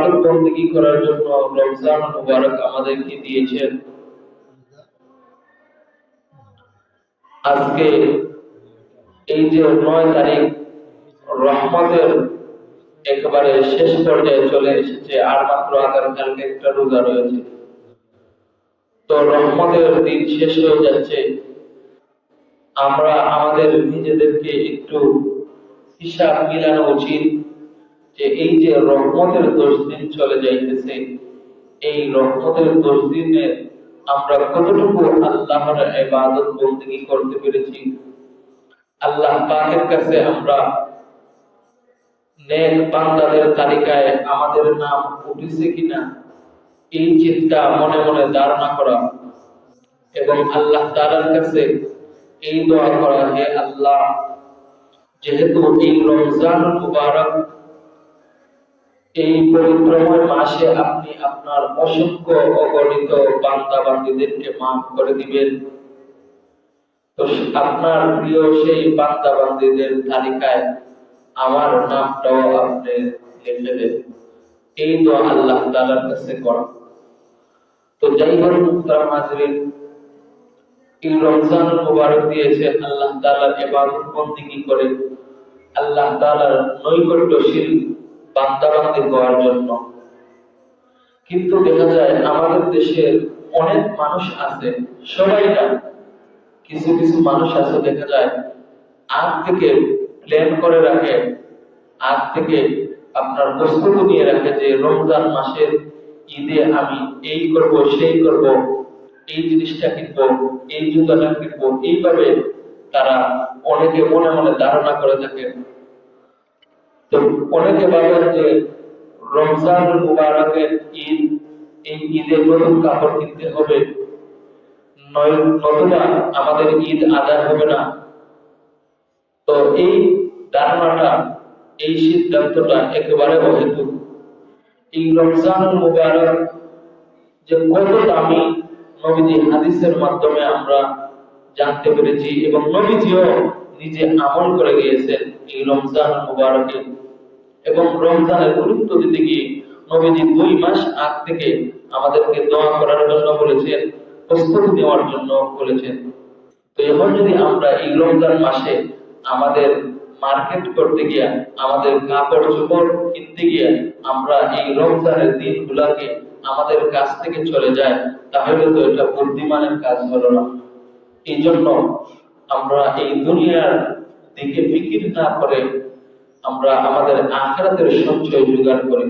ইবাদত বন্দেগী করার জন্য রমজান মুবারক আমাদেরকে দিয়েছেন। আজকে এই যে 9 তারিখ, রহমতের একেবারে শেষ পর্যায়ে চলে এসেছে, আর মাত্র আগামীকালকে একটা রোজা রয়েছে। তো রহমতের দিন শেষ হয়ে যাচ্ছে। আমরা আমাদের নিজেদেরকে একটু হিসাব মিলানো উচিত যে এই যে রহমতের 10 দিন চলে যাইতেছে, এই রহমতের 10 দিনে আমরা কতটুকু আল্লাহর ইবাদত বন্দেগী করতে পেরেছি, আল্লাহ পাকের কাছে আমরা নেক বান্দাদের তালিকায় আমাদের নাম উঠেছে কিনা, এই চিন্তা মনে মনে ধারণা করা এবং আল্লাহ তাআলার কাছে এই দোয়া করা, হে আল্লাহ, যেহেতু এই রমজান মুবারক, এই পবিত্রময় মাসে আপনি আপনার অসংখ্য অগণিত বান্দা বান্দীদেরকে মাফ করে দিবেন, তো আপনার প্রিয় সেই বান্দা বান্দীদের তালিকায় আমার নামটাও আপনি লিখে দেন। এই দোয়া আল্লাহ তাআলার কাছে করা। তো যাই হোক মুহতারাম হাজরিন, এই রমজান মুবারক দিয়েছে আল্লাহ তাআলার ইবাদত বন্দেগী করে আল্লাহ তাআলার নৈকট্যশীল বান্দা বান্দী হওয়ার জন্য। কিন্তু দেখা যায় আমাদের দেশের অনেক মানুষ আছে, সবাই না, কিছু কিছু মানুষ আছে, দেখা যায় আগ থেকে প্ল্যান করে রাখে, আগ থেকে আপনার প্রস্তুতি নিয়ে রাখে যে রমজান মাসের ঈদে আমি এই করব, সেই করব, এই জিনিসটা কিনবো, এই জুতাটা কিনবো, এইভাবে তারা অনেকে মনে মনে ধারণা করে থাকে। তো অনেকে ভাবেন যে রমজান মুবারকের ঈদ, এই ঈদে নতুন কাপড় কিনতে হবে, নতুবা আমাদের ঈদ আদায় হবে না। তো এই ধারণাটা, এই সিদ্ধান্তটা একেবারে অহেতুক। এই রমজান মুবারক যে কত দামি, নবীজি হাদিসের মাধ্যমে আমরা জানতে পেরেছি এবং নবীজিও নিজে আমল করে গিয়েছেন এই রমজান মুবারকে। এবং রমজানের গুরুত্ব দিতে গিয়ে নবীজি 2 মাস আগ থেকে আমাদেরকে দোয়া করার জন্য বলেছেন, প্রস্তুতি নেওয়ার জন্য বলেছেন। তো এখন যদি আমরা এই রমজান মাসে আমাদের মার্কেট করতে গিয়ে, আমাদের কাপড় চোপড় কিনতে গিয়ে আমরা এই রমজানের দিনগুলোকে আমাদের কাছ থেকে চলে যায়, তাহলে তো এটা বুদ্ধিমানের কাজ হলো না। এই জন্য আমরা এই দুনিয়ার দিকে ফিকির না করে আমরা আমাদের আখিরাতের সঞ্চয় জোগাড় করি।